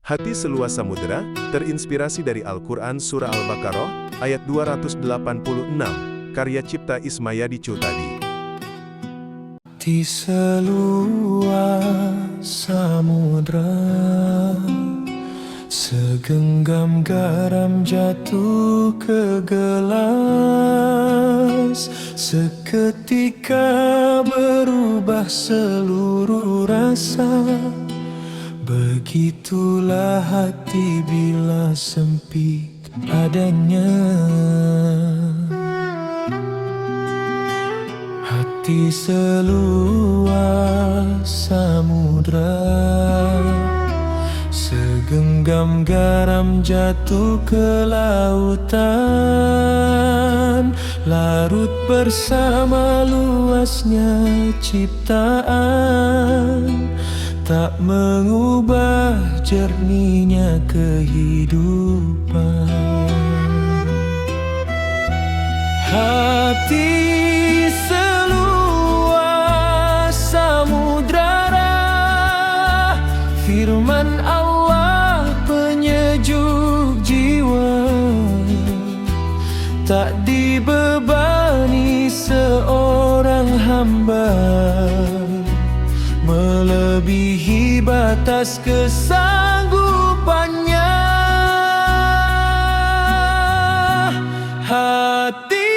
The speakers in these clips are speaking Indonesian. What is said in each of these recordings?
Hati seluas samudera, terinspirasi dari Al-Quran Surah Al-Baqarah, ayat 286, karya Cipta Ismayadi Cutadi. Hati seluas samudra, segenggam garam jatuh ke gelas, seketika berubah seluruh rasa. Begitulah hati bila sempit adanya. Hati seluas samudra, segenggam garam jatuh ke lautan, larut bersama luasnya ciptaan, tak mengubah jernihnya kehidupan. Hati seluas samudra, firman Allah penyejuk jiwa, tak dibebani seorang hamba, melebihi batas kesanggupannya. Hati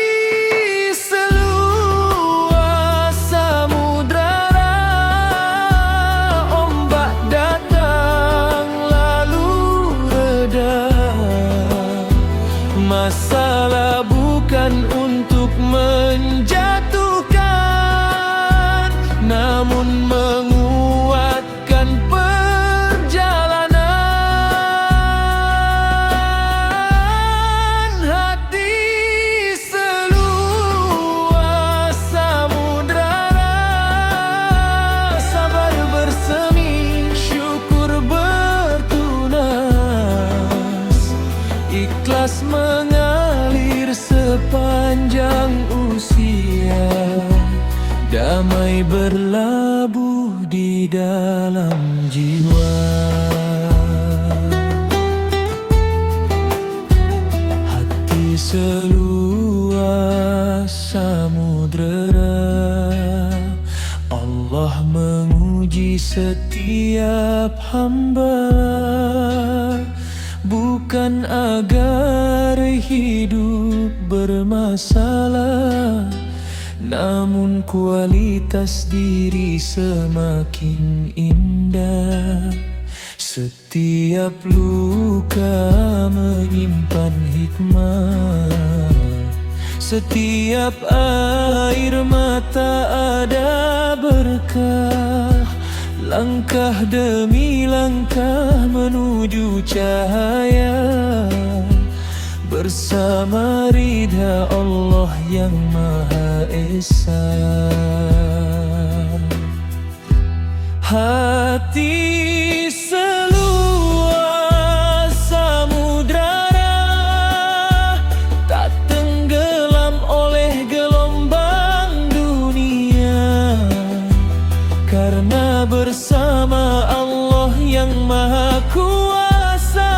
seluas samudra, ombak datang lalu reda. Masalah bukan untuk menjatuhkan, namun menguatkan perjalanan. Hati seluas samudra, sabar bersemi, syukur bertunas, ikhlas mengalir sepanjang usia, damai berlabuh di dalam jiwa. Hati seluas samudra, Allah menguji setiap hamba, bukan agar hidup bermasalah, namun kualitas diri semakin indah. Setiap luka menyimpan hikmah, setiap air mata ada berkah. Langkah demi langkah menuju cahaya, bersama ridha Allah yang Maha Esa. Hati seluas samudra, tak tenggelam oleh gelombang dunia, karena bersama Allah yang Maha Kuasa,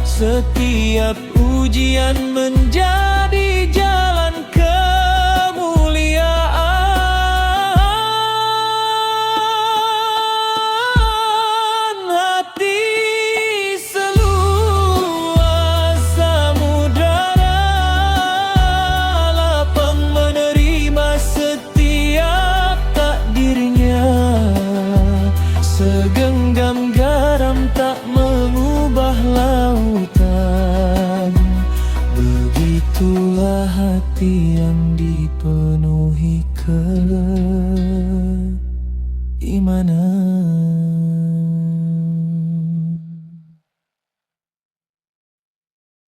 setiap ujian menjadi jalan kemuliaan. Hati seluas samudra, lapang menerima setiap takdirnya. Segenggam garam tak mengubah lautan, begitulah hati yang dipenuhi keimanan.